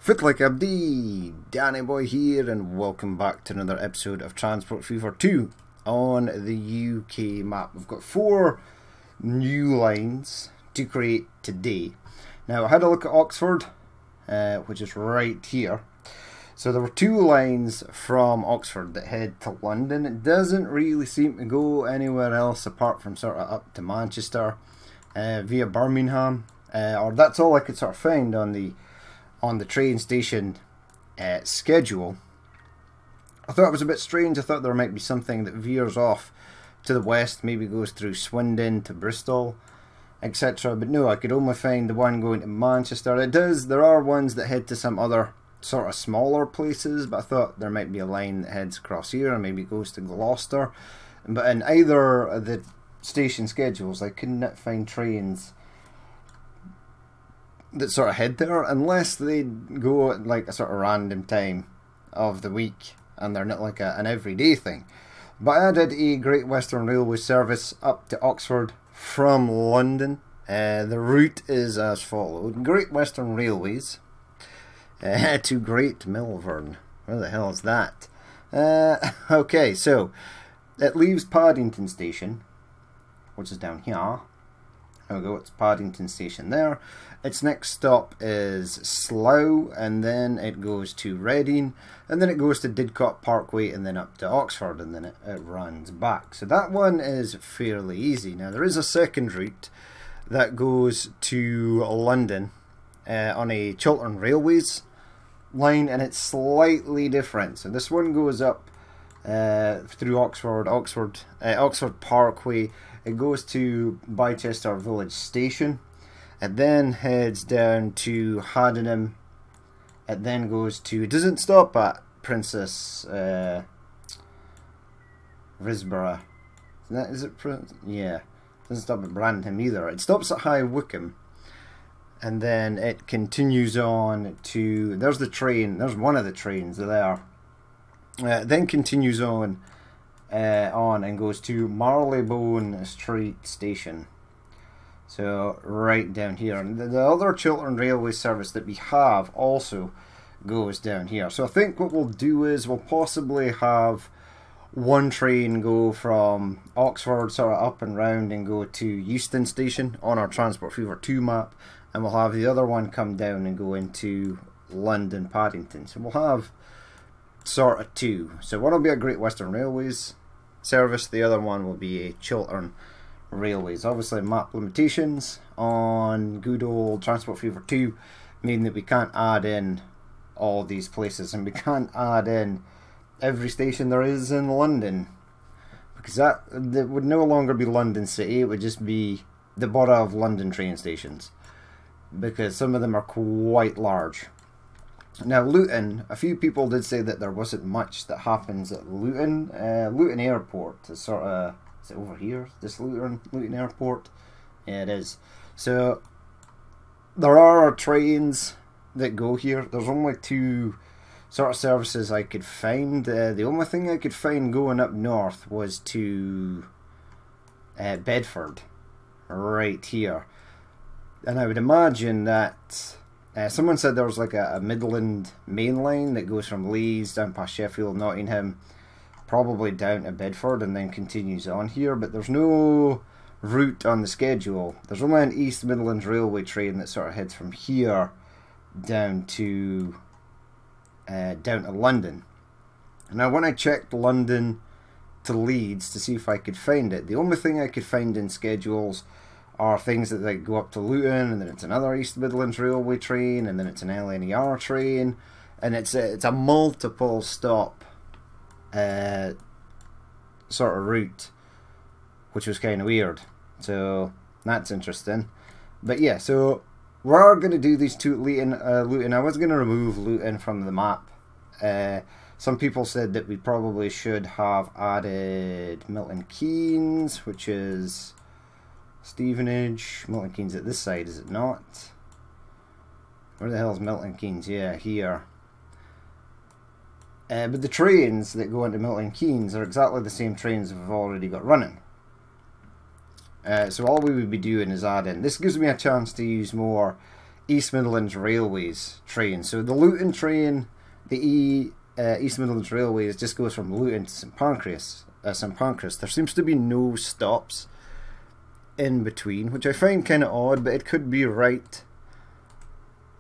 Fit like Abdi, Danny Boy here, and welcome back to another episode of Transport Fever 2 on the UK map. We've got 4 new lines to create today. Now I had a look at Oxford, which is right here. So there were 2 lines from Oxford that head to London. It doesn't really seem to go anywhere else apart from sort of up to Manchester via Birmingham, or that's all I could sort of find on the train station schedule. I thought it was a bit strange. I thought there might be something that veers off to the west, maybe goes through Swindon to Bristol, etc. But no, I could only find the one going to Manchester. It does. There are ones that head to some other sort of smaller places, but I thought there might be a line that heads across here and maybe goes to Gloucester. But in either of the station schedules, I couldn't find trains that sort of head there, unless they go at like a sort of random time of the week and they're not like an everyday thing. But I added a Great Western Railway service up to Oxford from London. The route is as followed: Great Western Railways to Great Milburn. Where the hell is that? Okay, so it leaves Paddington Station, which is down here. There we go, it's Paddington Station there. Its next stop is Slough, and then it goes to Reading, and then it goes to Didcot Parkway, and then up to Oxford, and then it runs back. So that one is fairly easy. Now there is a second route that goes to London on a Chiltern Railways line, and it's slightly different. So this one goes up through Oxford Parkway. It goes to Bicester Village Station. It then heads down to Haddenham. It then goes to... It doesn't stop at Princess Risborough. Is it? Yeah. It doesn't stop at Brandham either. It stops at High Wycombe. And then it continues on to... There's the train. There's one of the trains there. It then continues on and goes to Marylebone Street Station. So right down here, and the other Chiltern Railway service that we have also goes down here. So I think what we'll do is we'll possibly have one train go from Oxford sort of up and round and go to Euston Station on our Transport Fever 2 map, and we'll have the other one come down and go into London Paddington. So we'll have sort of 2. So one will be a Great Western Railways service, the other one will be a Chiltern Railways. Obviously map limitations on good old Transport Fever 2 mean that we can't add in all these places, and we can't add in every station there is in London, because that would no longer be London City, it would just be the borough of London train stations, because some of them are quite large. Now Luton, a few people did say that there wasn't much that happens at Luton. Luton Airport is sort of... Is it over here? This Luton Airport? Yeah, it is. So there are trains that go here. There's only 2 sort of services I could find. The only thing I could find going up north was to Bedford, right here. And I would imagine that... someone said there was like a Midland main line that goes from Leeds down past Sheffield, Nottingham, probably down to Bedford, and then continues on here. But there's no route on the schedule. There's only an East Midlands Railway train that sort of heads from here down to London. Now when I checked London to Leeds to see if I could find it, the only thing I could find in schedules are things that like go up to Luton, and then it's another East Midlands Railway train, and then it's an LNER train, and it's a multiple stop sort of route, which was kind of weird. So that's interesting. But yeah, so we're going to do these 2 Luton. I was going to remove Luton from the map. Some people said that we probably should have added Milton Keynes, which is Stevenage. Milton Keynes at this side, is it not? Where the hell is Milton Keynes? Yeah, here. But the trains that go into Milton Keynes are exactly the same trains that we've already got running. So all we would be doing is adding. This gives me a chance to use more East Midlands Railways train. So the Luton train, the East Midlands Railways just goes from Luton to St Pancras. There seems to be no stops in between, which I find kind of odd, but it could be right.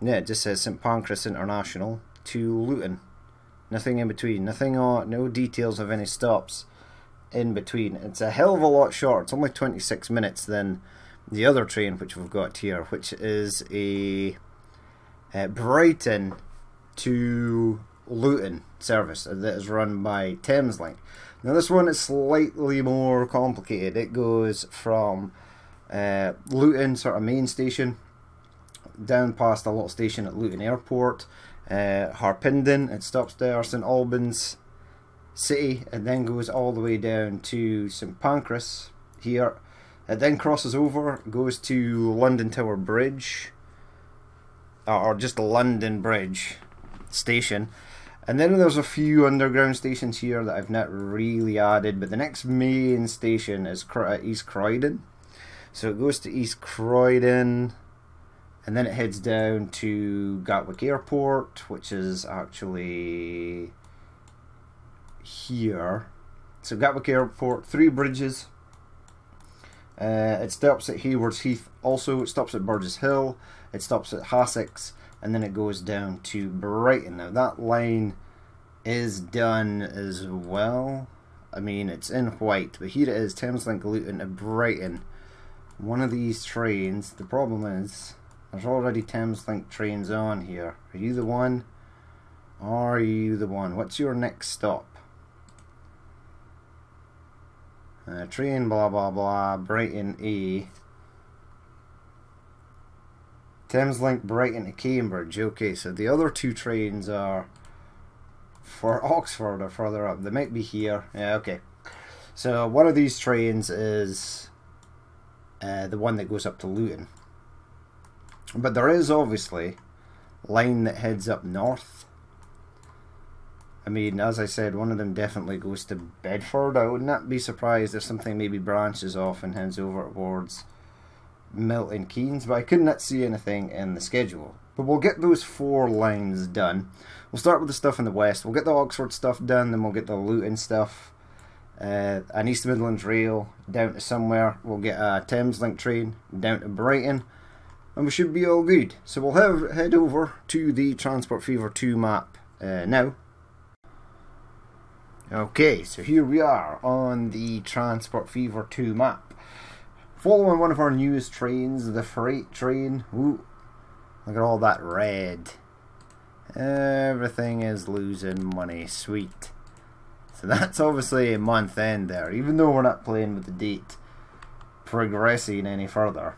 Yeah, it just says St Pancras International to Luton. Nothing in between. Nothing on. No details of any stops in between. It's a hell of a lot shorter. It's only 26 minutes than the other train which we've got here, which is a Brighton to Luton service that is run by Thameslink. Now this one is slightly more complicated. It goes from Luton sort of main station down past a little station at Luton Airport, Harpenden, it stops there, St Albans City, and then goes all the way down to St Pancras here. It then crosses over, goes to London Tower Bridge, or just London Bridge station. And then there's a few underground stations here that I've not really added, but the next main station is East Croydon. So it goes to East Croydon, and then it heads down to Gatwick Airport, which is actually here. So Gatwick Airport, 3 bridges. It stops at Haywards Heath, also it stops at Burgess Hill, it stops at Hassocks, and then it goes down to Brighton. Now that line is done as well. I mean, it's in white, but here it is, Thameslink Luton to Brighton. One of these trains, the problem is there's already Thameslink trains on here. Are you the one? Are you the one? What's your next stop? Train blah blah blah, Brighton A. Thameslink Brighton to Cambridge. Okay, so the other 2 trains are for Oxford or further up. They might be here. Yeah, okay. So one of these trains is the one that goes up to Luton. But there is obviously a line that heads up north. I mean, as I said, one of them definitely goes to Bedford. I would not be surprised if something maybe branches off and heads over towards Milton Keynes, but I could not see anything in the schedule. But we'll get those 4 lines done. We'll start with the stuff in the west. We'll get the Oxford stuff done, then we'll get the Luton stuff. An East Midlands rail down to somewhere. We'll get a Thameslink train down to Brighton, and we should be all good. So we'll head over to the Transport Fever 2 map now. Okay, so here we are on the Transport Fever 2 map. Following one of our newest trains, the freight train. Ooh, look at all that red. Everything is losing money, sweet. So that's obviously a month end there, even though we're not playing with the date progressing any further.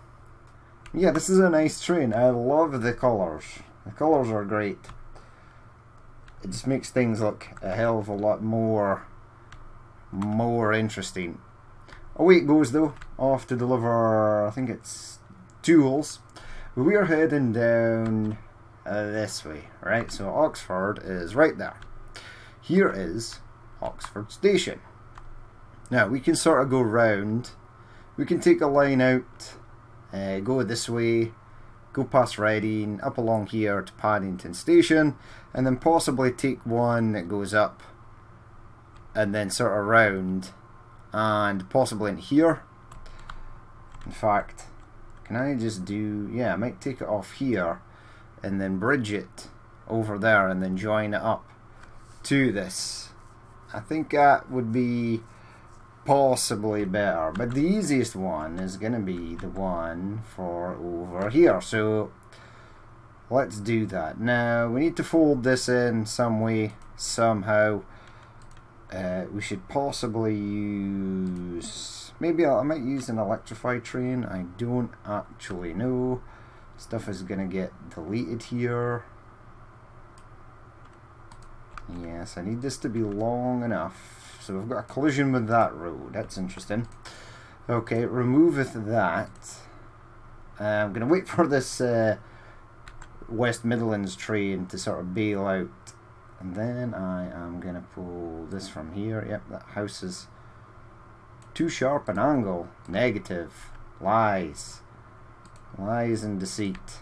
Yeah, this is a nice train. I love the colours. The colours are great. It just makes things look a hell of a lot more interesting. Away it goes though, off to deliver, I think it's tools. We are heading down this way, right? So Oxford is right there. Here is Oxford Station. Now we can sort of go round. We can take a line out, go this way, go past Reading, up along here to Paddington Station, and then possibly take one that goes up and then sort of round and possibly in here. In fact, can I just do, yeah, I might take it off here and then bridge it over there and then join it up to this. I think that would be possibly better, but the easiest one is going to be the one for over here. So let's do that. Now we need to fold this in some way, somehow. We should possibly use, maybe I might use an electrified train. I don't actually know. Stuff is going to get deleted here. Yes, I need this to be long enough. So we've got a collision with that road. That's interesting. Okay, removeth that. I'm going to wait for this West Midlands train to sort of bail out. And then I am going to pull this from here. Yep, that house is too sharp an angle. Negative. Lies. Lies and deceit.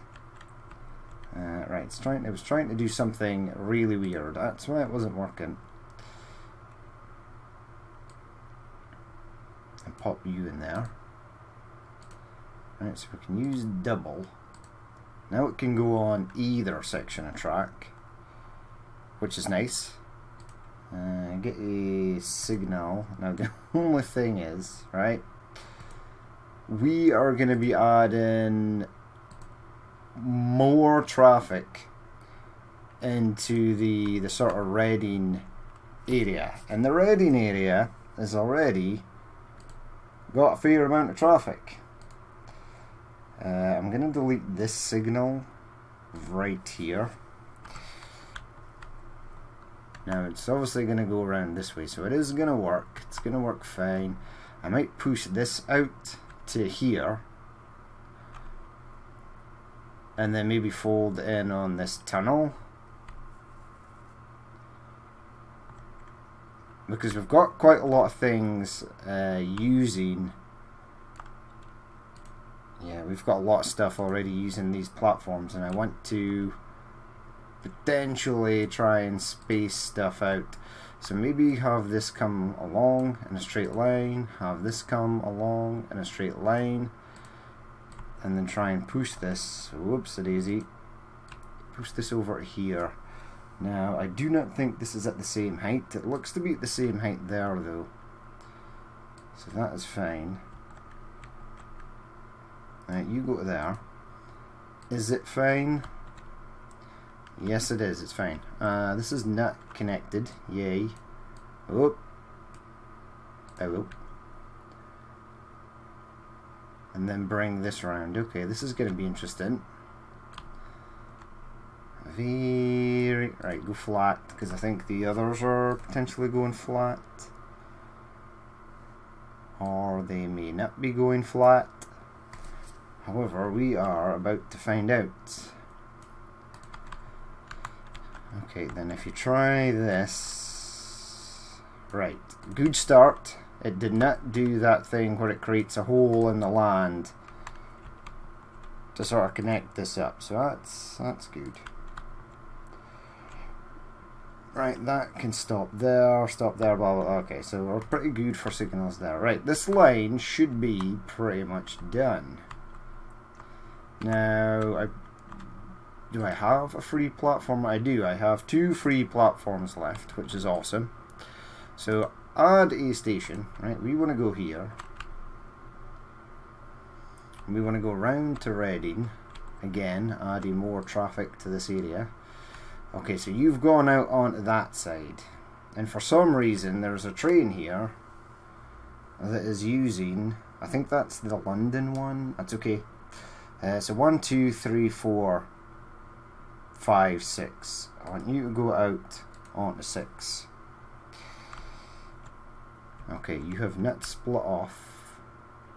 Right, it was trying to do something really weird. That's why it wasn't working. And pop you in there. Right, so we can use double. Now it can go on either section of track, which is nice. Get a signal. Now the only thing is, right, we are going to be adding more traffic into the sort of Reading area, and the Reading area has already got a fair amount of traffic. I'm going to delete this signal right here. Now it's obviously going to go around this way, so it is going to work. It's going to work fine. I might push this out to here and then maybe fold in on this tunnel, because we've got quite a lot of things using. Yeah, we've got a lot of stuff already using these platforms, and I want to potentially try and space stuff out. So maybe have this come along in a straight line, have this come along in a straight line, and then try and push this, whoops a daisy, push this over here. Now I do not think this is at the same height. It looks to be at the same height there though, so that is fine. Right, you go to there. Is it fine? Yes it is, it's fine. This is not connected, yay. Oh. Oh. And then bring this around. Okay, this is going to be interesting. Right, go flat, because I think the others are potentially going flat. Or they may not be going flat. However, we are about to find out. Okay, then if you try this, right, good start. It did not do that thing where it creates a hole in the land to sort of connect this up, so that's good. Right, that can stop there, blah, blah. Okay, so we're pretty good for signals there. Right, this line should be pretty much done. Now, do I have a free platform? I do. I have 2 free platforms left, which is awesome. So add a station, right? We want to go here. We want to go round to Reading, again, adding more traffic to this area. Okay, so you've gone out onto that side, and for some reason there's a train here that is using, I think that's the London one. That's okay. So 1, 2, 3, 4, 5, 6. I want you to go out onto 6. Okay, you have not split off.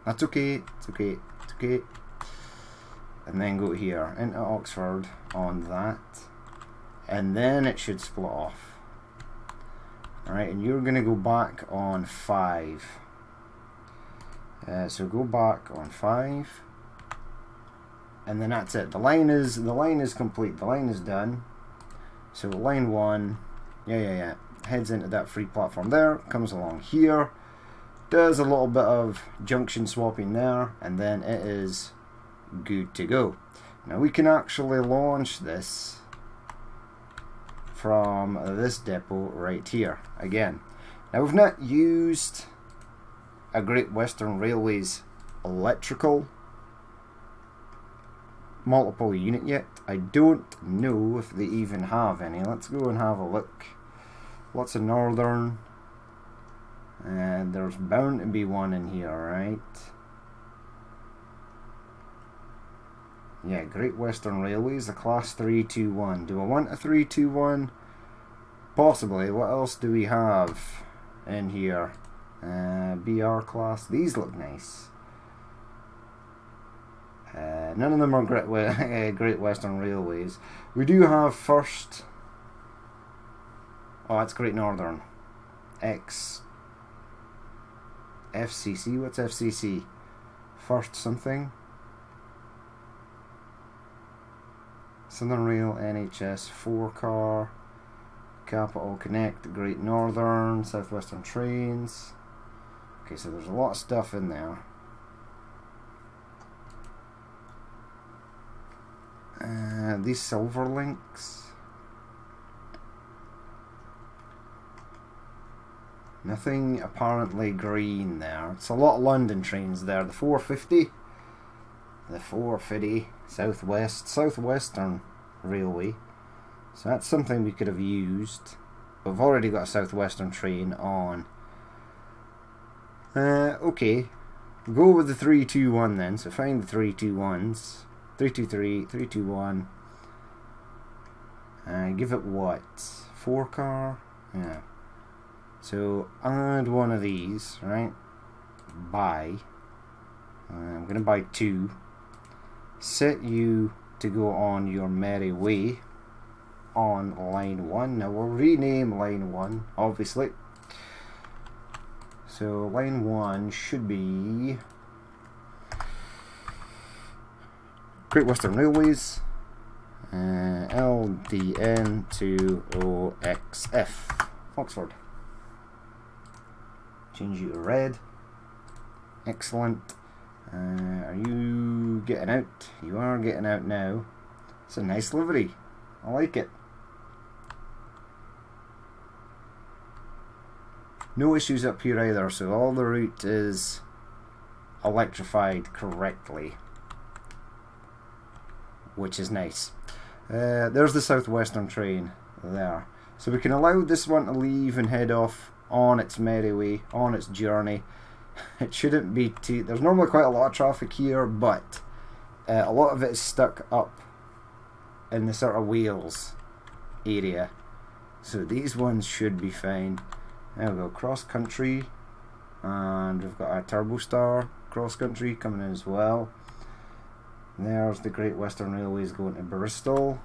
That's okay, it's okay, it's okay. And then go here into Oxford on that, and then it should split off. Alright, and you're going to go back on 5. So go back on 5. And then that's it. The line is complete. The line is done. So line 1, yeah, heads into that free platform there, comes along here, does a little bit of junction swapping there, and then it is good to go. Now we can actually launch this from this depot right here again. Now we've not used a Great Western Railways electrical multiple unit yet. I don't know if they even have any. Let's go and have a look. Lots of Northern, and there's bound to be one in here, right? Yeah, Great Western Railways, the class 321. Do I want a 321? Possibly. What else do we have in here? BR class. These look nice. None of them are Great Western Railways. We do have first. Oh, that's Great Northern. X. FCC. What's FCC? First something. Southern Rail, NHS, 4-car, Capital Connect, Great Northern, Southwestern Trains. Okay, so there's a lot of stuff in there. These silver links. Nothing apparently green there. It's a lot of London trains there. The 450, the 450, Southwestern Railway. So that's something we could have used. We've already got a Southwestern train on. Okay, go with the 321 then. So find the 321s. 323, 321. Give it what? 4-car? Yeah. So add one of these, right? Buy. I'm going to buy 2. Set you to go on your merry way on line 1. Now we'll rename line 1, obviously. So line 1 should be Great Western Railways, LDN to OXF, Oxford. Change you to red. Excellent. Are you getting out? You are getting out now. It's a nice livery. I like it. No issues up here either, so all the route is electrified correctly, which is nice. There's the Southwestern train there. So we can allow this one to leave and head off on its merry way, on its journey. It shouldn't be too... There's normally quite a lot of traffic here, but a lot of it is stuck up in the sort of Wales area. So these ones should be fine. There we go, cross country, and we've got our Turbo Star cross country coming in as well. There's the Great Western Railways going to Bristol.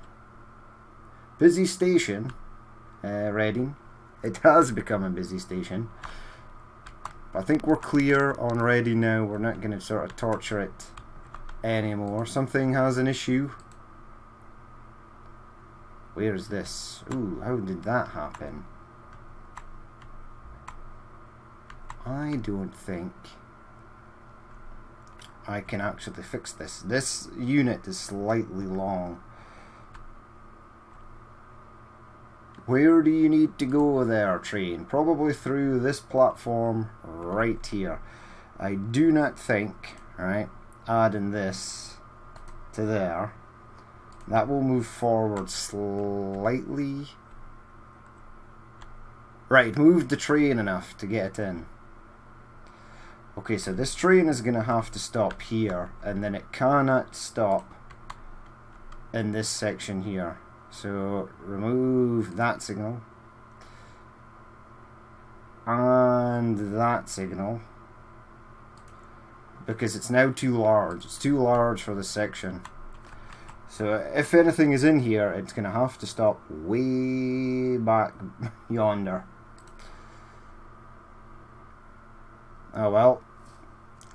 Busy station, Reading. It has become a busy station. I think we're clear on Reading now. We're not going to sort of torture it anymore. Something has an issue. Where is this? Ooh, how did that happen? I don't think I can actually fix this. This unit is slightly long. Where do you need to go there, train? Probably through this platform right here. I do not think, right, adding this to there, that will move forward slightly. Right, moved the train enough to get it in. Okay, so this train is going to have to stop here, and then it cannot stop in this section here. So remove that signal and that signal, because it's now too large. It's too large for this section. So if anything is in here, it's going to have to stop way back yonder. Oh well,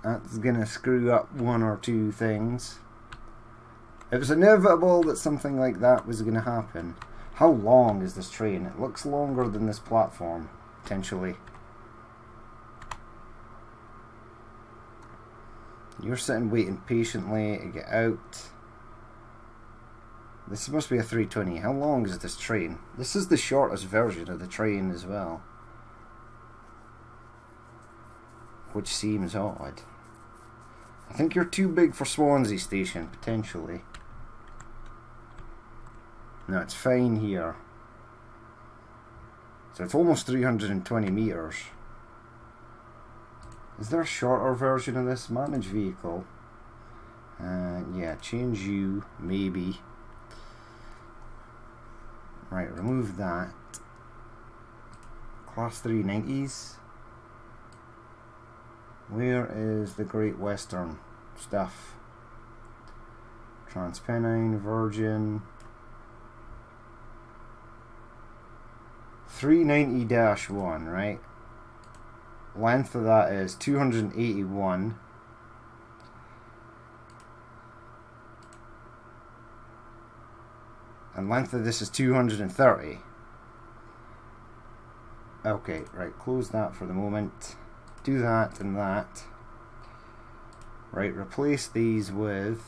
that's going to screw up one or two things. It was inevitable that something like that was going to happen. How long is this train? It looks longer than this platform, potentially. You're sitting waiting patiently to get out. This must be a 320. How long is this train? This is the shortest version of the train as well, which seems odd. I think you're too big for Swansea Station, potentially. No, it's fine here. So it's almost 320 meters. Is there a shorter version of this? Manage vehicle. Yeah, change you, maybe. Right, remove that. Class 390s. Where is the Great Western stuff? Transpennine, Virgin. 390-1, right? Length of that is 281. And length of this is 230. Okay, right, close that for the moment. Do that and that. Right, replace these with...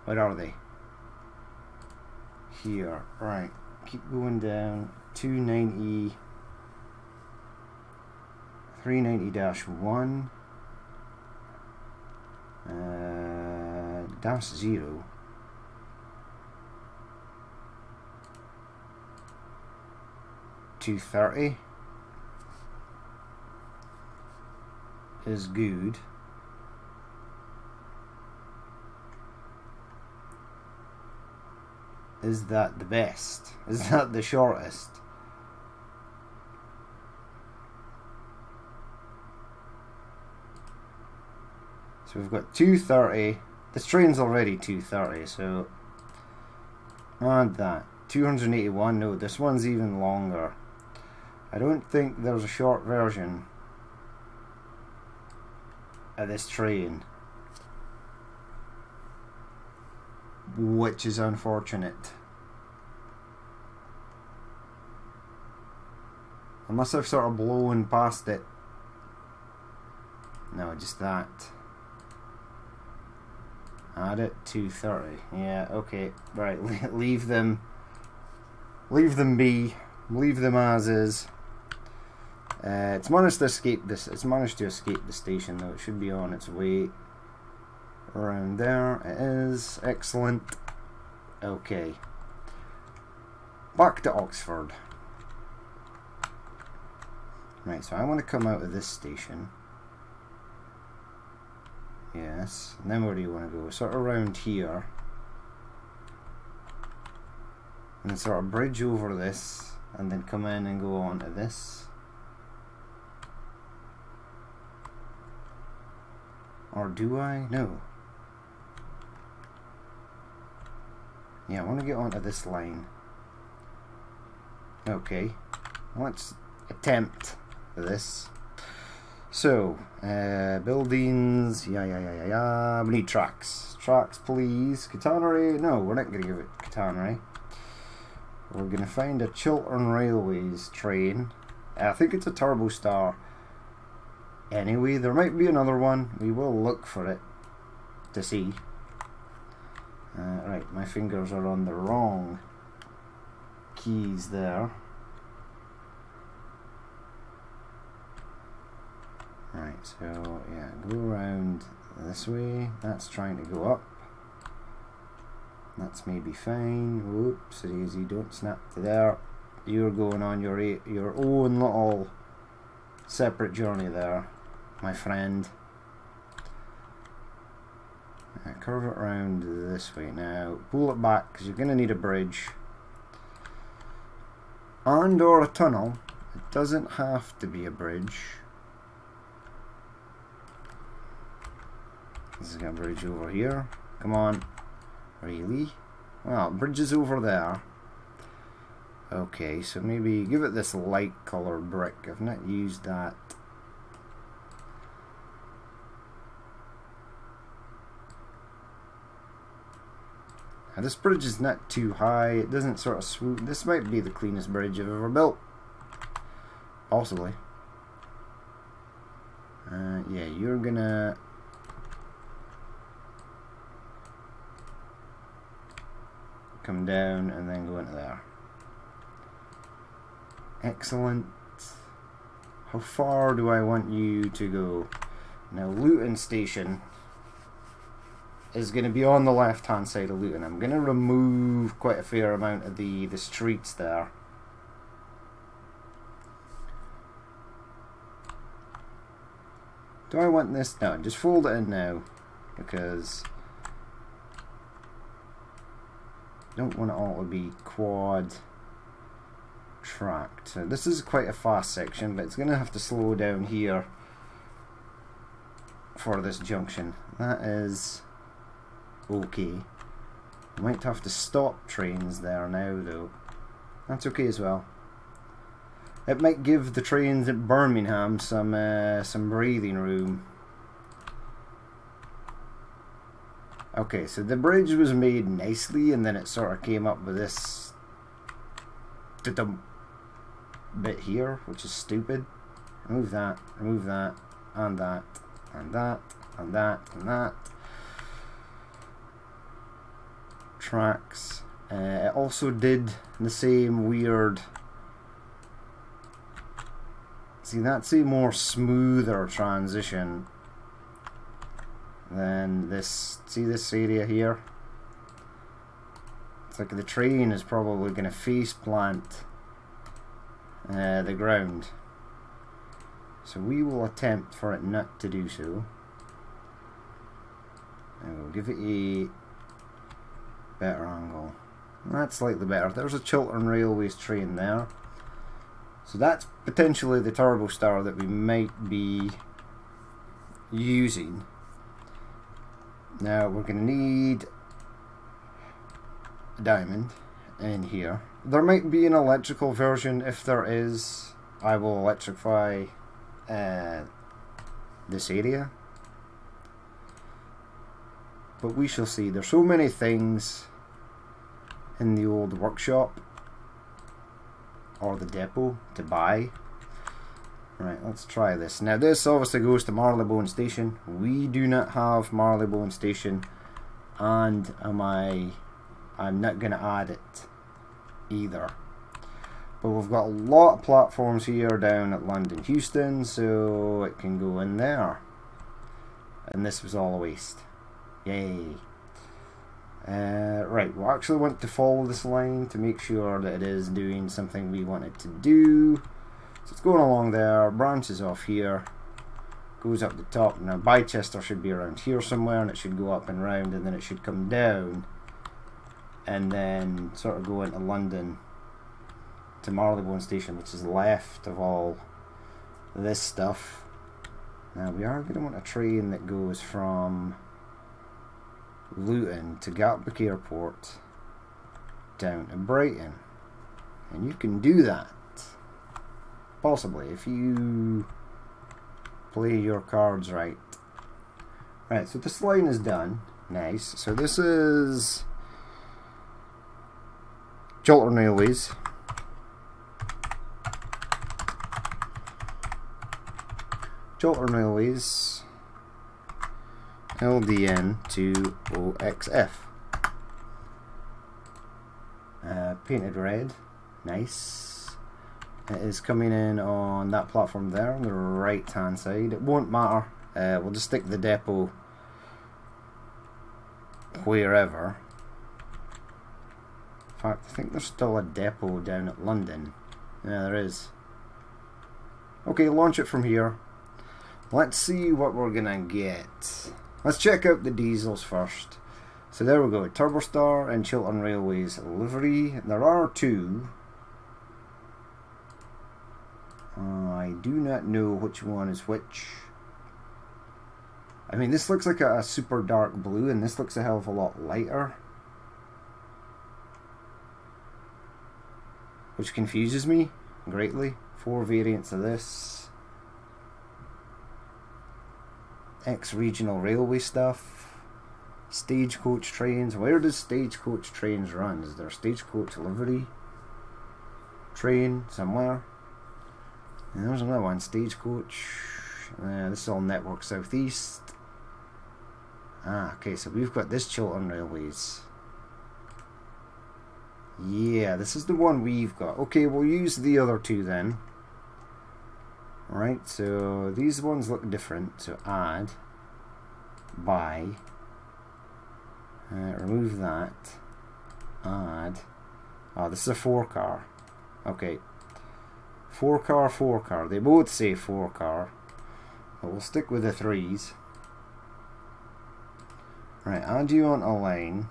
Where are they? Here, right. Keep going down. 290... 390-1. Dash 0. $230 is good. Is that the best? Is that the shortest? So we've got 230. This train's already 230, so add that. 281. No, this one's even longer. I don't think there's a short version of this train, which is unfortunate. Unless I've sort of blown past it. No, just that. Add it, 230. Yeah, okay. Right, leave them. Leave them be. Leave them as is. It's managed to escape this. It's managed to escape the station, though. It should be on its way around there. It is. Excellent. Okay. Back to Oxford. Right, so I want to come out of this station. Yes. And then where do you want to go? Sort of around here. And then sort of bridge over this. And then come in and go on to this. Or do I? No. Yeah, I want to get onto this line. Okay. Let's attempt this. So, buildings. Yeah. We need tracks. Tracks, please. Catenary. No, we're not going to give it catenary. We're going to find a Chiltern Railways train. I think it's a Turbo Star. Anyway, there might be another one. We will look for it to see. Right, my fingers are on the wrong keys there. Right, so yeah, go around this way. That's trying to go up. That's maybe fine. Whoops, easy, don't snap to there. You're going on your own little separate journey there, my friend. Curve it around this way now. Pull it back because you're going to need a bridge and or a tunnel. It doesn't have to be a bridge. This is got a bridge over here. Come on. Really? Well, bridge is over there. Okay, so maybe give it this light coloured brick. I've not used that. Now, this bridge is not too high. It doesn't sort of swoop. This might be the cleanest bridge I've ever built. Possibly. Yeah, you're gonna... come down and then go into there. Excellent. How far do I want you to go? Now, Luton station is going to be on the left hand side of Luton. I'm going to remove quite a fair amount of the streets there. Do I want this? No, just fold it in now because I don't want it all to be quad tracked. So this is quite a fast section, but it's going to have to slow down here for this junction. That is okay. I might have to stop trains there now though. That's okay as well. It might give the trains at Birmingham some breathing room. Okay, so the bridge was made nicely, and then it sort of came up with this bit here, which is stupid. Remove that, and that, and that, and that, and that. Tracks. It also did the same weird. See, that's a more smoother transition than this. See this area here? It's like the train is probably going to face plant the ground. So we will attempt for it not to do so. And we'll give it a better angle. That's slightly better. There's a Chiltern Railways train there. So that's potentially the turbo star that we might be using. Now we're going to need a diamond in here. There might be an electrical version. If there is, I will electrify this area. But we shall see. There's so many things in the old workshop or the depot to buy. Right, let's try this. Now this obviously goes to Marylebone Station. We do not have Marylebone Station, and I'm not going to add it either. But we've got a lot of platforms here down at London Euston, so it can go in there. And this was all a waste. Yay. Right, we actually want to follow this line to make sure that it is doing something we want it to do. So it's going along there, branches off here, goes up the top. Now Bicester should be around here somewhere, and it should go up and round, and then it should come down and then sort of go into London to Marylebone Station, which is left of all this stuff. Now we are going to want a train that goes from Luton to Gatwick Airport down to Brighton, and you can do that possibly if you play your cards right. Right, so this line is done. Nice. So this is Chiltern Railways. Chiltern Railways LDN to OXF. Painted red. Nice. It is coming in on that platform there on the right hand side. It won't matter. We'll just stick the depot wherever. In fact, I think there's still a depot down at London. Yeah, there is. Okay, launch it from here. Let's see what we're gonna get. Let's check out the diesels first. So there we go, Turbostar and Chiltern Railways livery. There are two. I do not know which one is which. I mean, this looks like a super dark blue, and this looks a hell of a lot lighter, which confuses me greatly. 4 variants of this. Ex-regional railway stuff. Stagecoach trains. Where does stagecoach trains run? Is there a stagecoach livery train somewhere? And there's another one, stagecoach. This is all Network Southeast. Ah, okay, so we've got this Chiltern Railways. Yeah, this is the one we've got. Okay, we'll use the other two then. Right, so these ones look different. So add, buy, remove that, add. Oh, this is a 4-car. Okay. 4-car, 4-car. They both say 4-car, but we'll stick with the 3s. Right, add you on a line.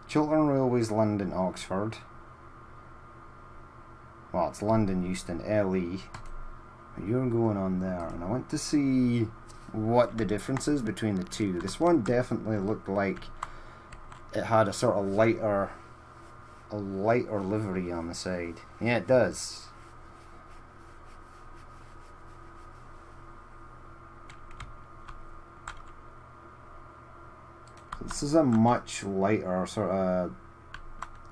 Chiltern Railways, London, Oxford. Well, it's London, Euston, LE. You're going on there, and I want to see what the difference is between the two. This one definitely looked like it had a sort of lighter livery on the side. Yeah, it does. This is a much lighter, sort of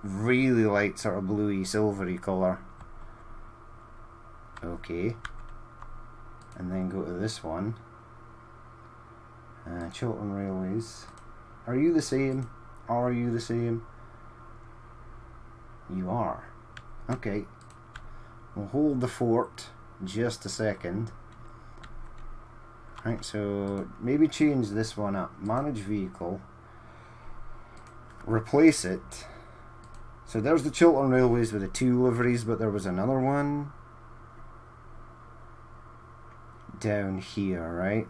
really light, sort of bluey, silvery colour. Okay. And then go to this one. Chiltern Railways. Are you the same? Are you the same? You are. Okay. We'll hold the fort just a second. Right, so maybe change this one up. Manage vehicle. Replace it. So there's the Chiltern Railways with the 2 liveries, but there was another one down here, right?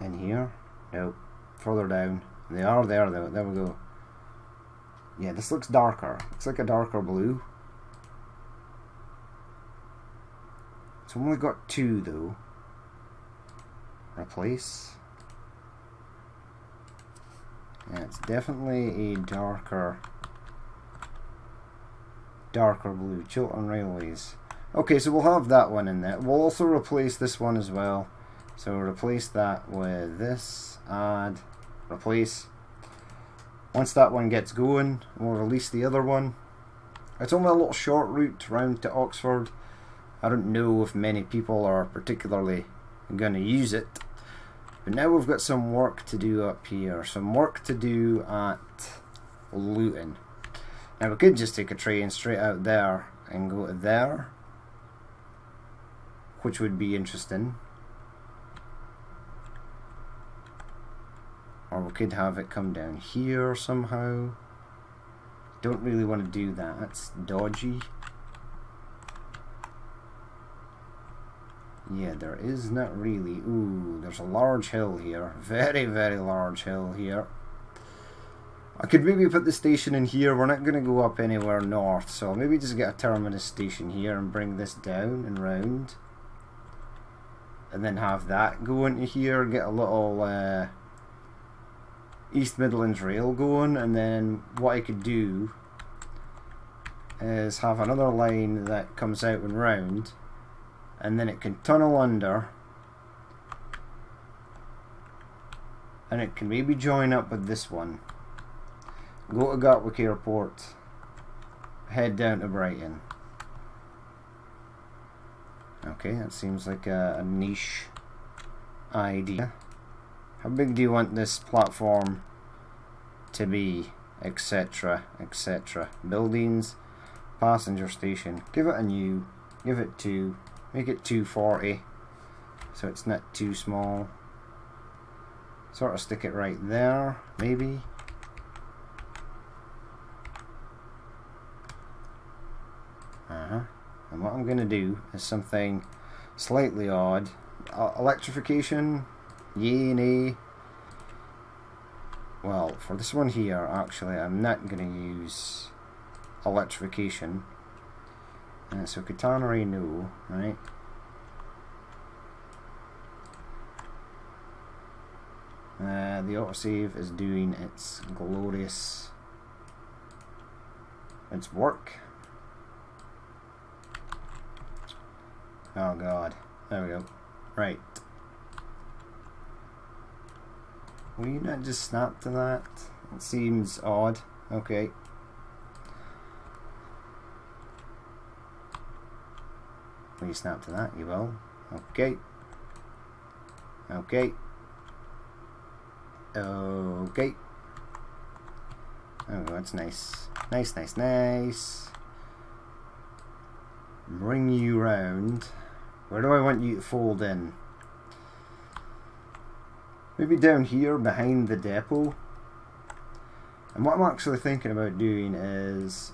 In here? Nope. Further down. They are there though. There we go. Yeah, this looks darker. Looks like a darker blue. It's only got 2 though. Replace. Yeah, it's definitely a darker blue. Chiltern Railways. Okay, so we'll have that one in there. We'll also replace this one as well. So replace that with this. Add. Replace. Once that one gets going, we'll release the other one. It's only a little short route round to Oxford. I don't know if many people are particularly going to use it. But now we've got some work to do up here. Some work to do at Luton. Now we could just take a train straight out there and go to there, which would be interesting. Or we could have it come down here somehow. Don't really want to do that. That's dodgy. Yeah, there is not really. Ooh, there's a large hill here. Very, very large hill here. I could maybe put the station in here. We're not going to go up anywhere north, so maybe just get a terminus station here and bring this down and round. And then have that go into here. Get a little East Midlands Rail going. And then what I could do is have another line that comes out and round. And then it can tunnel under, and it can maybe join up with this one. Go to Gatwick Airport, head down to Brighton. Okay, that seems like a niche idea. How big do you want this platform to be, etc, etc. Buildings, passenger station. Give it a new, give it 2. Make it 240, so it's not too small. Sort of stick it right there, maybe. And what I'm going to do is something slightly odd. Electrification, yay, nay. Well, for this one here, actually, I'm not going to use electrification. So Catenary, no, right? The autosave is doing its glorious work. Oh god, there we go. Right. Will you not just snap to that? It seems odd. Okay. Will you snap to that? You will. Okay. Okay. Okay. Oh, that's nice. Nice, nice, nice. Bring you round. Where do I want you to fold in? Maybe down here behind the depot. And what I'm actually thinking about doing is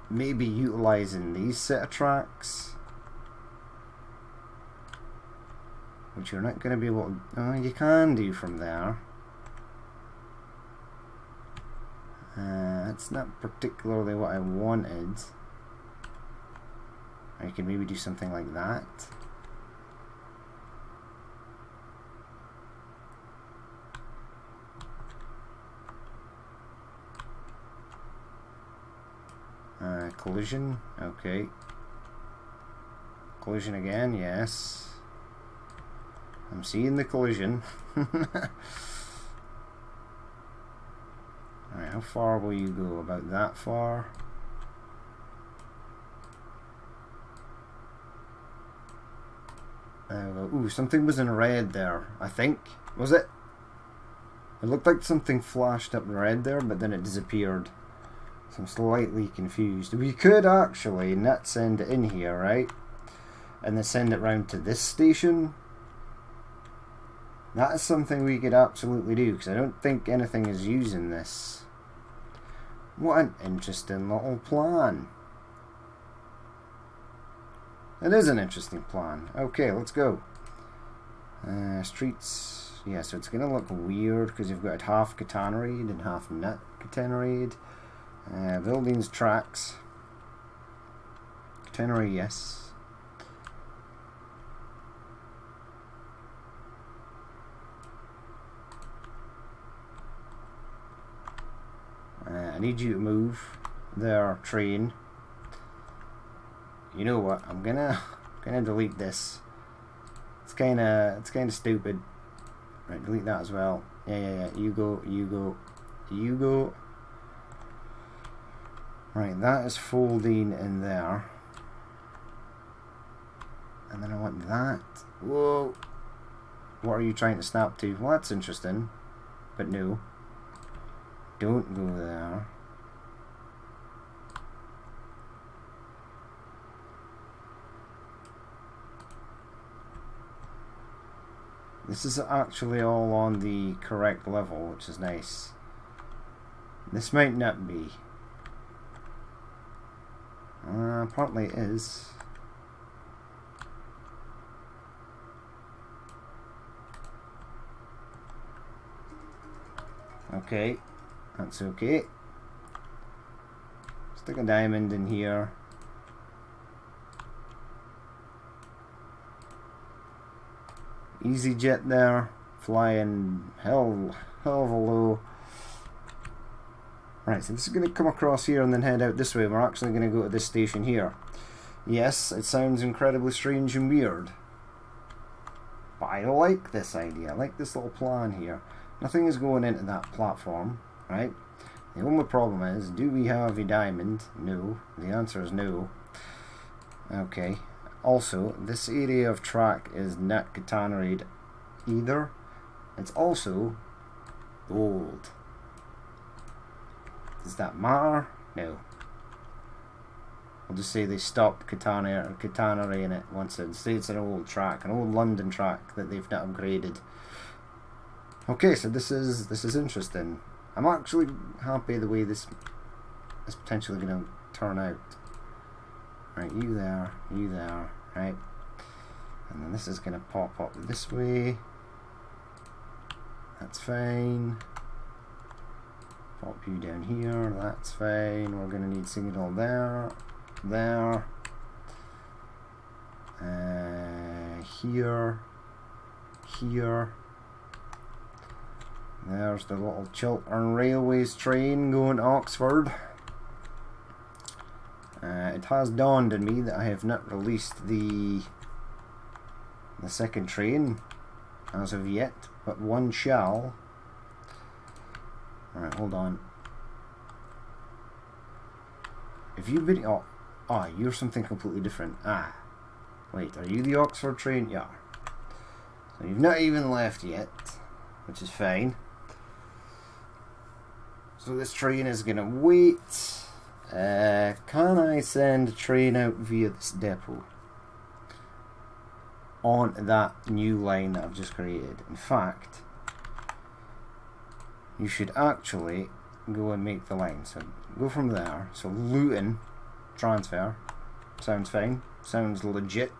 maybe utilising these set of tracks, which you're not going to be able to. Oh, you can do from there. That's not particularly what I wanted. Or you can maybe do something like that. Collision, okay. Collision again, yes. I'm seeing the collision. Alright, how far will you go? About that far? Ooh, something was in red there, I think. Was it? It looked like something flashed up in red there, but then it disappeared. So I'm slightly confused. We could actually not send it in here, right? And then send it round to this station. That is something we could absolutely do, because I don't think anything is using this. What an interesting little plan. It is an interesting plan. Okay, let's go. Streets. Yeah, so it's going to look weird because you've got half catenaried and half not catenaried. Buildings, tracks. Catenary, yes. I need you to move their train. You know what? I'm gonna delete this. It's kind of stupid. Right, delete that as well. Yeah. You go. Right, that is folding in there. And then I want that. Whoa. What are you trying to snap to? Well, that's interesting. But no. Don't go there. This is actually all on the correct level, which is nice. This might not be. Partly it is. Okay, that's okay. Stick a diamond in here. Easy jet there, flying hell of a low. Right, so this is going to come across here and then head out this way. We're actually going to go to this station here. Yes, it sounds incredibly strange and weird, but I like this idea. I like this little plan here. Nothing is going into that platform, right? The only problem is, do we have a diamond? No. The answer is no. Okay. Also, this area of track is not catenaried either. It's also gold. Does that matter? No. I'll just say they stopped catenarying it once it's an old track, an old London track that they've not upgraded. Okay, so this is interesting. I'm actually happy the way this is potentially going to turn out. Right, you there, right? And then this is going to pop up this way. That's fine. Pop you down here, that's fine. We're going to need signal there, here. There's the little Chiltern Railways train going to Oxford. It has dawned on me that I have not released the second train as of yet, but one shall. Alright, hold on. If you've been... Oh, you're something completely different. Wait, are you the Oxford train? Yeah. So you've not even left yet, which is fine. So this train is going to wait. Can I send a train out via this depot? On that new line that I've just created. In fact, you should actually go and make the line. So go from there. So Luton transfer. Sounds fine. Sounds legit.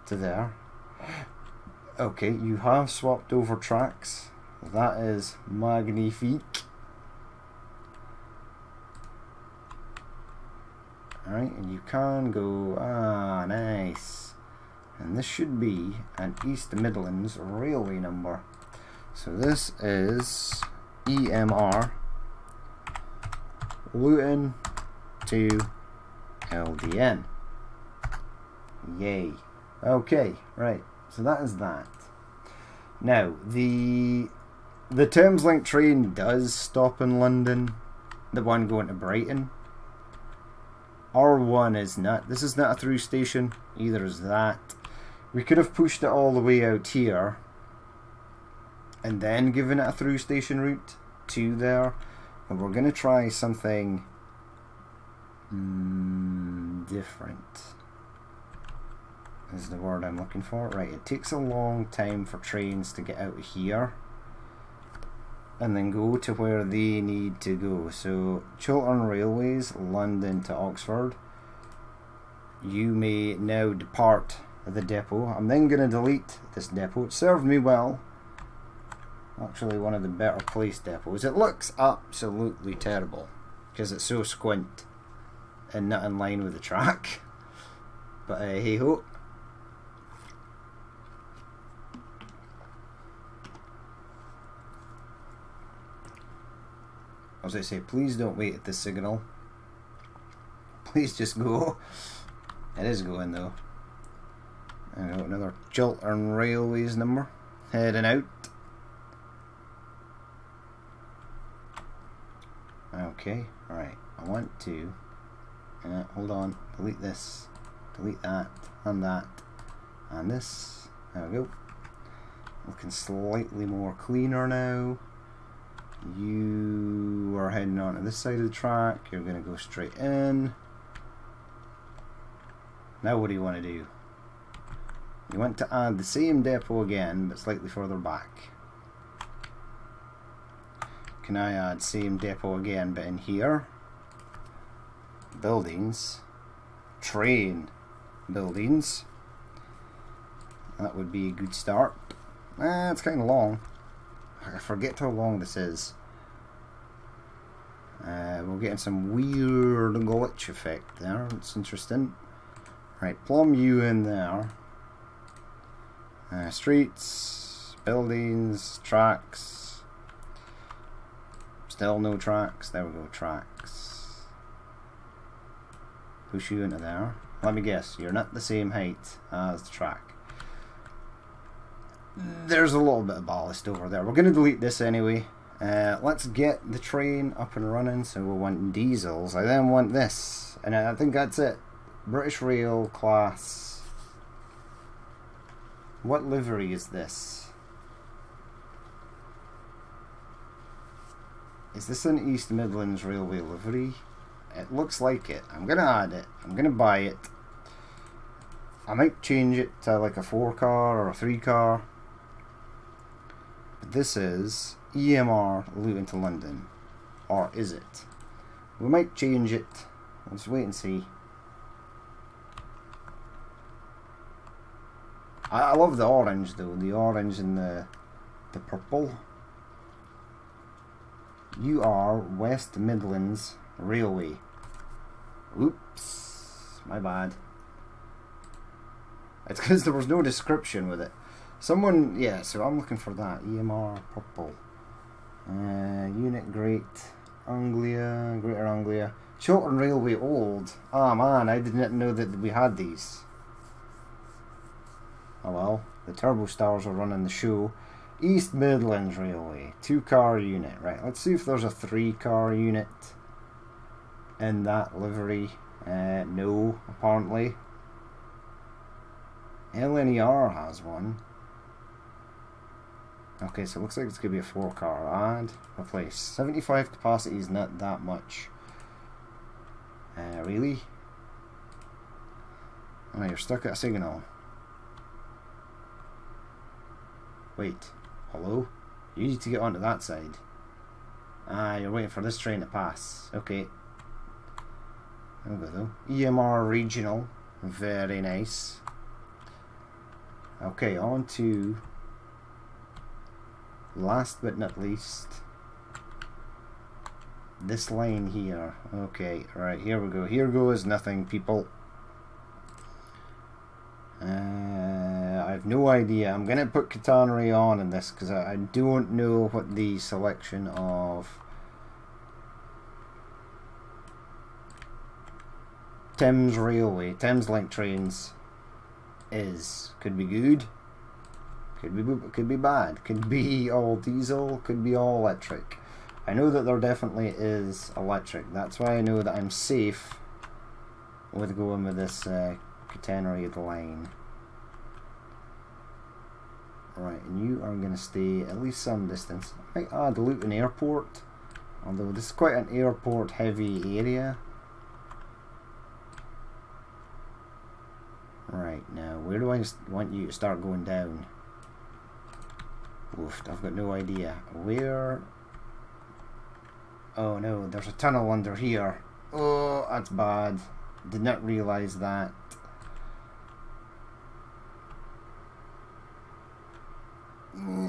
To there. Okay, you have swapped over tracks. That is magnifique. Alright, and you can go, nice. And this should be an East Midlands railway number. So this is EMR Luton to LDN. Yay. Okay, right. So that is that. Now, the Thameslink train does stop in London, the one going to Brighton. R1 is not. This is not a through station, either is that. We could have pushed it all the way out here and then given it a through station route to there. But we're going to try something different. Is the word I'm looking for. Right, it takes a long time for trains to get out of here and then go to where they need to go. So Chiltern Railways, London to Oxford. You may now depart the depot. I'm then going to delete this depot. It served me well. Actually one of the better placed depots. It looks absolutely terrible because it's so squint and not in line with the track. But hey ho. As I say, please don't wait at the signal. Please just go. It is going though. I got another Chiltern Railways number. Heading out. Okay, alright. I want to... hold on. Delete this. Delete that. And that. And this. There we go. Looking slightly more cleaner now. You are heading on to this side of the track. You're going to go straight in. Now what do you want to do? You want to add the same depot again, but slightly further back. Can I add same depot again, but in here? Buildings. Train buildings. That would be a good start. It's kind of long. I forget how long this is. We're getting some weird glitch effect there. It's interesting. Right, plumb you in there. Streets, buildings, tracks. Still no tracks. There we go, tracks. Push you into there. Let me guess, you're not the same height as the track. There's a little bit of ballast over there. We're going to delete this anyway. Let's get the train up and running. So we'll want diesels. I then want this. And I think that's it. British Rail class. What livery is this? Is this an East Midlands Railway livery? It looks like it. I'm going to add it. I'm going to buy it. I might change it to like a 4-car or a 3-car. This is EMR Luton to London. Or is it? We might change it. Let's wait and see. I love the orange though. The orange and the purple. You are West Midlands Railway. Oops. My bad. It's because there was no description with it. Someone, yeah, so I'm looking for that. EMR purple. Unit Great Anglia, Greater Anglia. Chiltern Railway Old. Ah man, I didn't know that we had these. Oh well, the Turbo Stars are running the show. East Midlands Railway, 2-car unit. Right, let's see if there's a 3-car unit in that livery. No, apparently. LNER has one. Okay, so it looks like it's going to be a 4-car. Add, replace. 75 capacity is not that much. Really? Oh, you're stuck at a signal. Wait, hello? You need to get onto that side. Ah, you're waiting for this train to pass. Okay. There we go though. EMR Regional. Very nice. Okay, on to last but not least this line here. Okay, right, here we go. Here goes nothing, people. I have no idea. I'm gonna put catenary on in this because I don't know what the selection of Thameslink trains is. Could be good. Could be bad. Could be all diesel. Could be all electric. I know that there definitely is electric. That's why I know that I'm safe with going with this catenary line. Right, and you are going to stay at least some distance. I might add Luton Airport, although this is quite an airport heavy area. Right, now where do I want you to start going down? Oof, I've got no idea. Where? Oh no, there's a tunnel under here. Oh, that's bad. Did not realise that.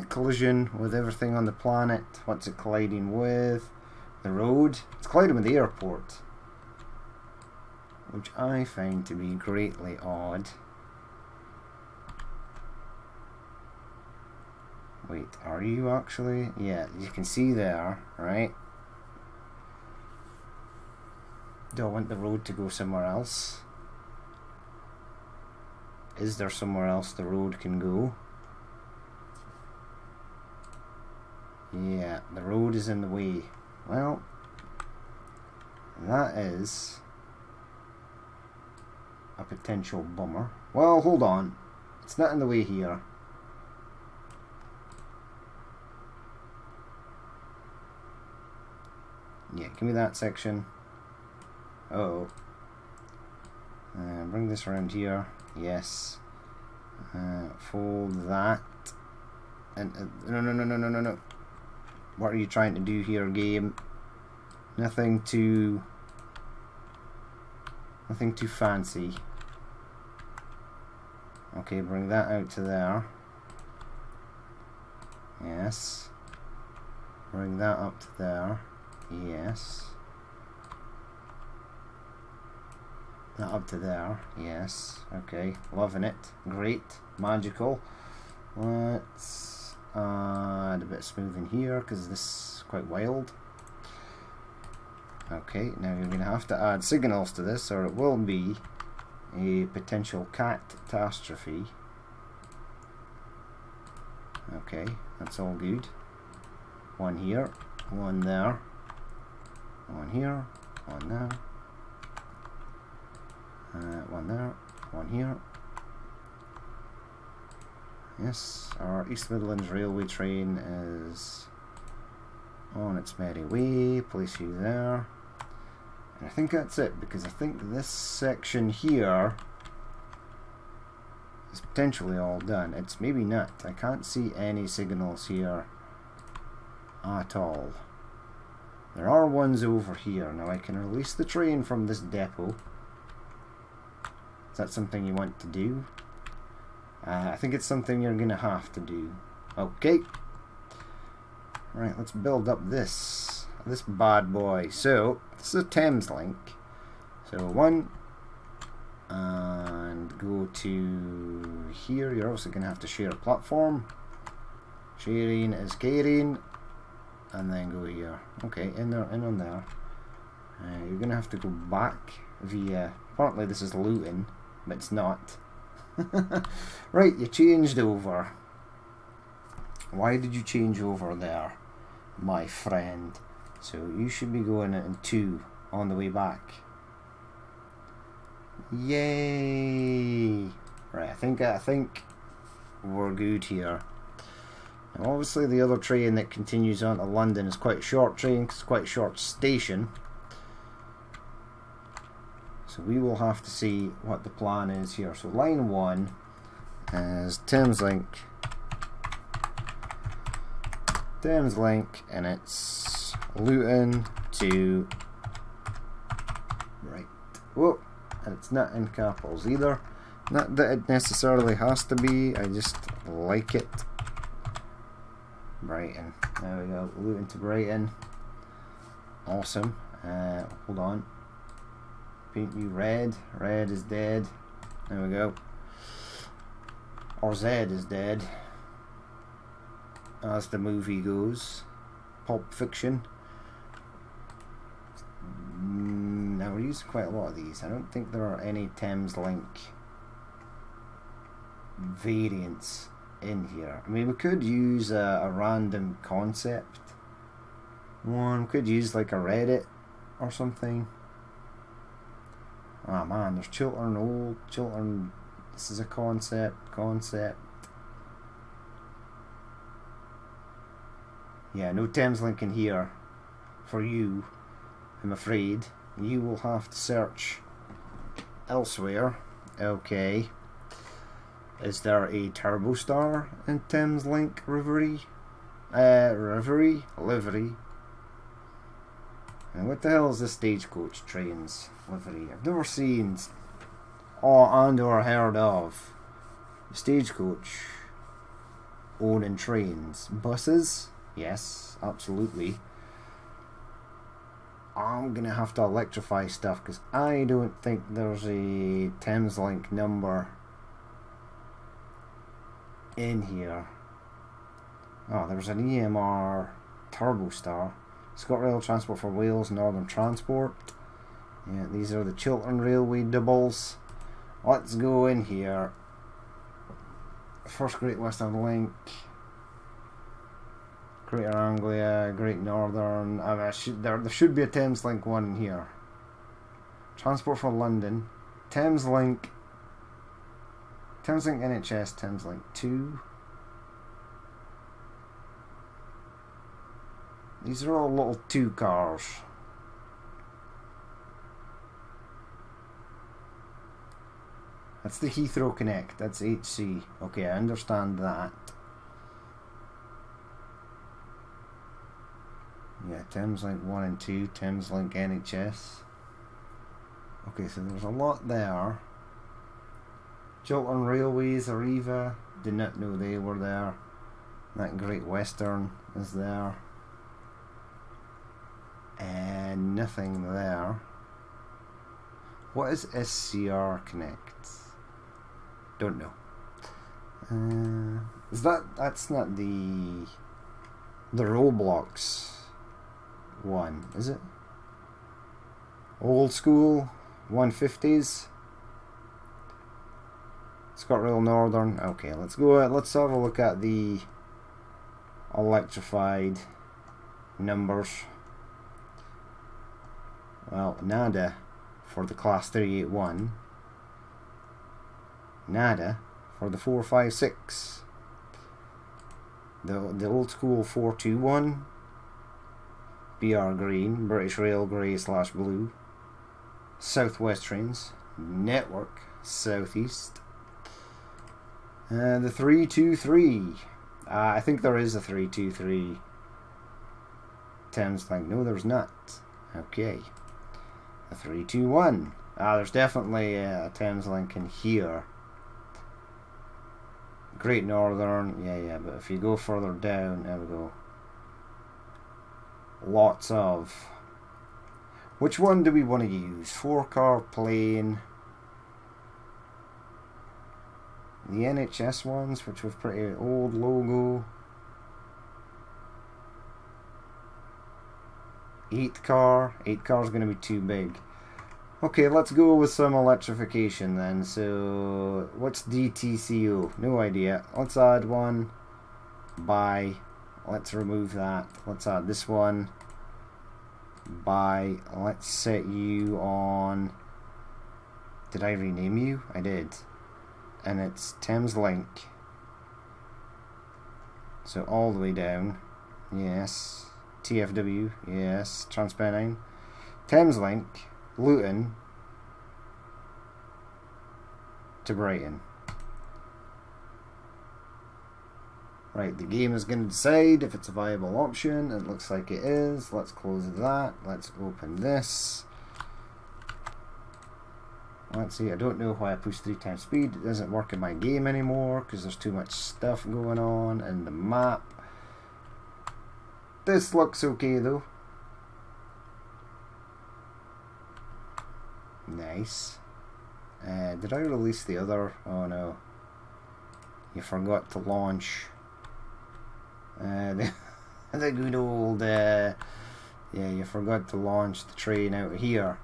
Collision with everything on the planet. What's it colliding with? The road. It's colliding with the airport, which I find to be greatly odd. Wait, are you actually? Yeah, you can see there, right? Do I want the road to go somewhere else? Is there somewhere else the road can go? Yeah, the road is in the way. Well, that is a potential bummer. Well, hold on. It's not in the way here. Yeah, give me that section. Uh-oh. Bring this around here. Yes. Fold that. And no. What are you trying to do here, game? Nothing too fancy. Okay, bring that out to there. Yes. Bring that up to there. Yes. That up to there. Yes. Okay. Loving it. Great. Magical. Let's add a bit of smoothing here because this is quite wild. Okay. Now you're going to have to add signals to this or it will be a potential catastrophe. Okay. That's all good. One here. One there. One here. One there. One there, one here. Yes, our East Midlands Railway train is on its merry way. Place you there. And I think that's it, because I think this section here is potentially all done. It's maybe not. I can't see any signals here at all. There are ones over here. Now I can release the train from this depot. Is that something you want to do? I think it's something you're going to have to do. Okay. Right, let's build up this bad boy. So, this is a Thames link. So, one. And go to here. You're also going to have to share a platform. Sharing is caring. And then go here. Okay, in there, in on there. You're going to have to go back via... Apparently this is Luton. But it's not. Right, you changed over. Why did you change over there, my friend? So you should be going in 2 on the way back. Yay! Right, I think we're good here. Now obviously the other train that continues on to London is quite a short train, 'cause it's quite a short station. So we will have to see what the plan is here. So line 1 is Thameslink, and it's Luton to right. Whoa, and it's not in capitals either. Not that it necessarily has to be. I just like it. Brighton. There we go. Luton to Brighton. Awesome. Hold on. Paint you red. Red is dead. There we go. Or Z is dead, as the movie goes. Pulp Fiction. Now we're using quite a lot of these. I don't think there are any Thameslink variants in here? I mean, we could use a random concept one. We could use like a Reddit or something. Ah man, there's Chiltern, Old Chiltern. This is a concept. Yeah, no Thameslink in here for you, I'm afraid. You will have to search elsewhere. Okay. Is there a Turbo Star in Thameslink Livery? Livery. And what the hell is the Stagecoach Trains livery? I've never seen or heard of Stagecoach owning trains. Buses? Yes, absolutely. I'm gonna have to electrify stuff because I don't think there's a Thameslink number in here. Oh, there's an EMR Turbo Star. ScotRail Transport for Wales, Northern Transport. Yeah, these are the Chiltern Railway doubles. Let's go in here. First Great Western Link. Greater Anglia, Great Northern. There should be a Thameslink one here. Transport for London. Thameslink NHS, Thameslink 2. These are all little 2 cars. That's the Heathrow Connect. That's HC. Okay, I understand that. Yeah, Thameslink 1 and 2, Thameslink NHS. Okay, so there's a lot there. Chiltern Railways, Arriva. Did not know they were there. That Great Western is there. And nothing there. What is SCR Connect? Don't know. Is that's not the Roblox one, is it? Old school 150s. ScotRail Northern. Okay, let's go. Let's have a look at the electrified numbers. Well, nada for the Class 381. Nada for the 456. The old school 421. BR Green, British Rail Grey / Blue. Southwest Trains, Network, Southeast. The 323. I think there is a 323 Thameslink. No, there's not. Okay. The 321. There's definitely a Thameslink in here. Great Northern. Yeah, but if you go further down, there we go. Lots of. Which one do we want to use? 4-car plane. The NHS ones, which have pretty old logo. 8 car is going to be too big. Okay, let's go with some electrification then. So, what's DTCO? No idea. Let's add one. Buy. Let's remove that. Let's add this one. Buy. Let's set you on. Did I rename you? I did. And it's Thameslink. So all the way down. Yes. TFW. Yes. Transpennine. Thameslink. Luton to Brighton. Right, the game is going to decide if it's a viable option. It looks like it is. Let's close that. Let's open this. Let's see, I don't know why I pushed 3 times speed. It doesn't work in my game anymore because there's too much stuff going on in the map. This looks okay though. Nice. Did I release the other? Oh no. You forgot to launch. The good old yeah, you forgot to launch the train out here.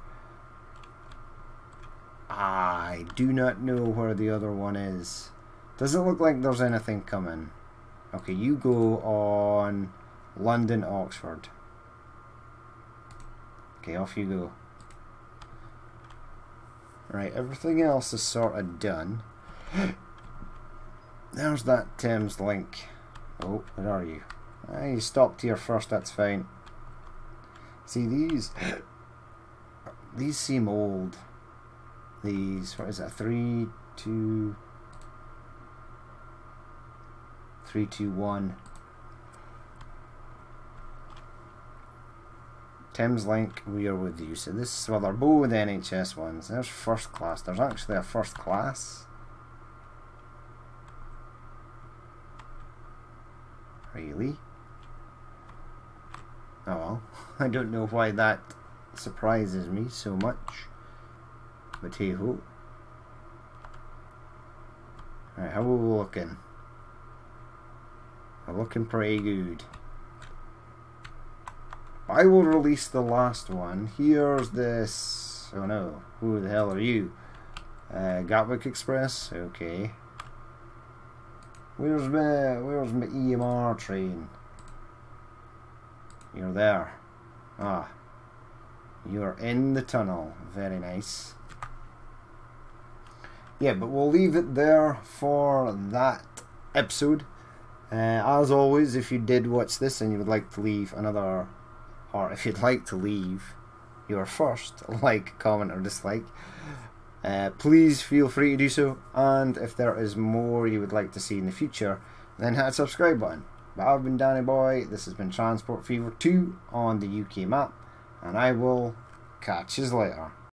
I do not know where the other one is. Doesn't look like there's anything coming. Okay, you go on London, Oxford. Okay, off you go. Right, everything else is sort of done. There's that Thames link. Oh, where are you? You stopped here first, that's fine. See, these seem old. These, what is that, 3, 2, 3, 2, 1. Thames Link, we are with you. So this, well, they're both NHS ones. There's first class. There's actually a first class. Really? Oh well. I don't know why that surprises me so much. But hey ho. Alright, how are we looking? We're looking pretty good. I will release the last one. Here's this. Oh no, who the hell are you? Gatwick Express. Okay. Where's my EMR train? You're there. Ah, you're in the tunnel. Very nice. Yeah, but we'll leave it there for that episode. As always, if you did watch this and you would like to leave another, or if you'd like to leave your first like, comment or dislike, please feel free to do so. And if there is more you would like to see in the future, then hit the subscribe button. But I've been Danny Boy, this has been Transport Fever 2 on the UK map, and I will catch you later.